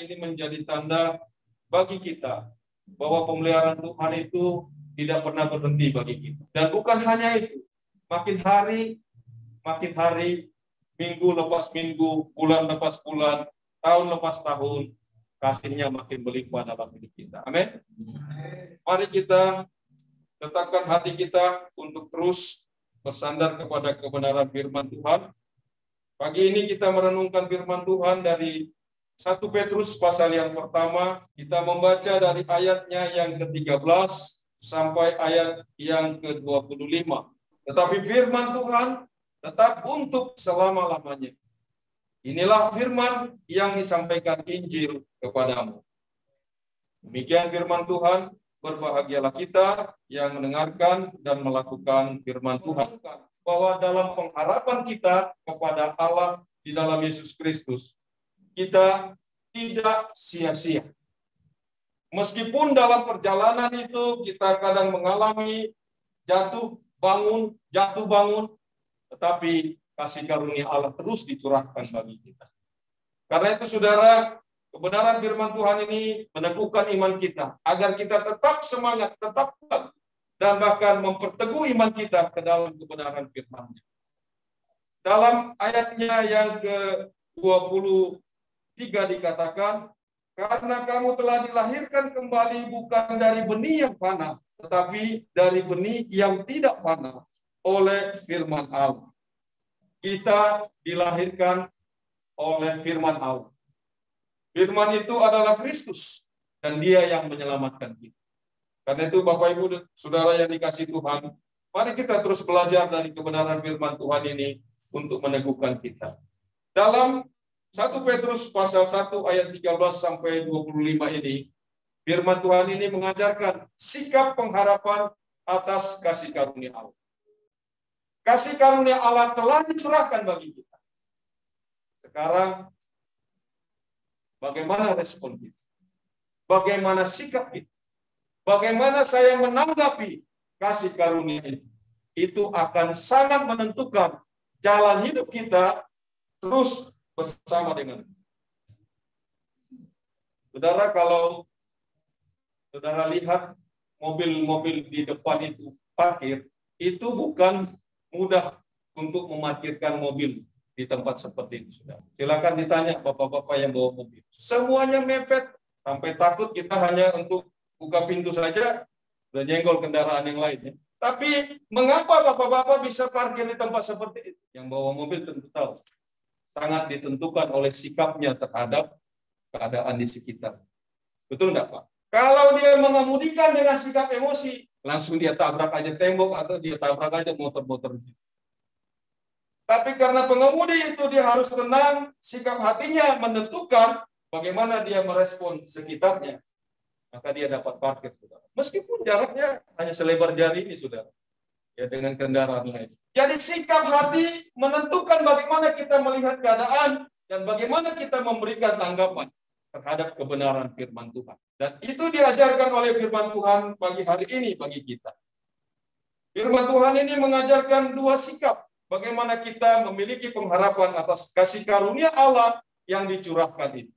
ini menjadi tanda bagi kita bahwa pemeliharaan Tuhan itu tidak pernah berhenti bagi kita. Dan bukan hanya itu, makin hari, minggu lepas minggu, bulan lepas bulan, tahun lepas tahun, kasih-Nya makin berlimpah dalam hidup kita. Amin. Mari kita letakkan hati kita untuk terus bersandar kepada kebenaran firman Tuhan. Pagi ini kita merenungkan firman Tuhan dari 1 Petrus pasal yang pertama. Kita membaca dari ayatnya yang ke-13 sampai ayat yang ke-25. Tetapi firman Tuhan tetap untuk selama-lamanya. Inilah firman yang disampaikan Injil kepadamu. Demikian firman Tuhan. Berbahagialah kita yang mendengarkan dan melakukan firman Tuhan. Bahwa dalam pengharapan kita kepada Allah di dalam Yesus Kristus, kita tidak sia-sia. Meskipun dalam perjalanan itu kita kadang mengalami jatuh bangun, tetapi kasih karunia Allah terus dicurahkan bagi kita. Karena itu saudara, kebenaran firman Tuhan ini meneguhkan iman kita, agar kita tetap semangat, tetap kuat, dan bahkan memperteguh iman kita ke dalam kebenaran firman-Nya. Dalam ayatnya yang ke-23 dikatakan, karena kamu telah dilahirkan kembali bukan dari benih yang fana, tetapi dari benih yang tidak fana oleh firman Allah. Kita dilahirkan oleh firman Allah. Firman itu adalah Kristus, dan Dia yang menyelamatkan kita. Karena itu Bapak Ibu Saudara yang dikasihi Tuhan, mari kita terus belajar dari kebenaran firman Tuhan ini untuk meneguhkan kita. Dalam 1 Petrus pasal 1 ayat 13 sampai 25 ini, firman Tuhan ini mengajarkan sikap pengharapan atas kasih karunia Allah. Kasih karunia Allah telah dicurahkan bagi kita. Sekarang bagaimana respon kita? Bagaimana sikap kita? Bagaimana saya menanggapi kasih karunia ini? Itu akan sangat menentukan jalan hidup kita terus bersama dengan. Saudara, kalau saudara lihat mobil-mobil di depan itu parkir, itu bukan mudah untuk memarkirkan mobil di tempat seperti itu, saudara. Silakan ditanya bapak-bapak yang bawa mobil. Semuanya mepet, sampai takut kita hanya untuk buka pintu saja, udah nyenggol kendaraan yang lainnya. Tapi mengapa bapak-bapak bisa parkir di tempat seperti itu? Yang bawa mobil tentu tahu. Sangat ditentukan oleh sikapnya terhadap keadaan di sekitar. Betul enggak, Pak? Kalau dia mengemudikan dengan sikap emosi, langsung dia tabrak aja tembok atau dia tabrak aja motor-motor. Tapi karena pengemudi itu dia harus tenang, sikap hatinya menentukan bagaimana dia merespon sekitarnya. Maka dia dapat parkir, saudara. Meskipun jaraknya hanya selebar jari ini, saudara. Ya, dengan kendaraan lain. Jadi sikap hati menentukan bagaimana kita melihat keadaan dan bagaimana kita memberikan tanggapan terhadap kebenaran firman Tuhan. Dan itu diajarkan oleh firman Tuhan pagi hari ini bagi kita. Firman Tuhan ini mengajarkan dua sikap. Bagaimana kita memiliki pengharapan atas kasih karunia Allah yang dicurahkan itu.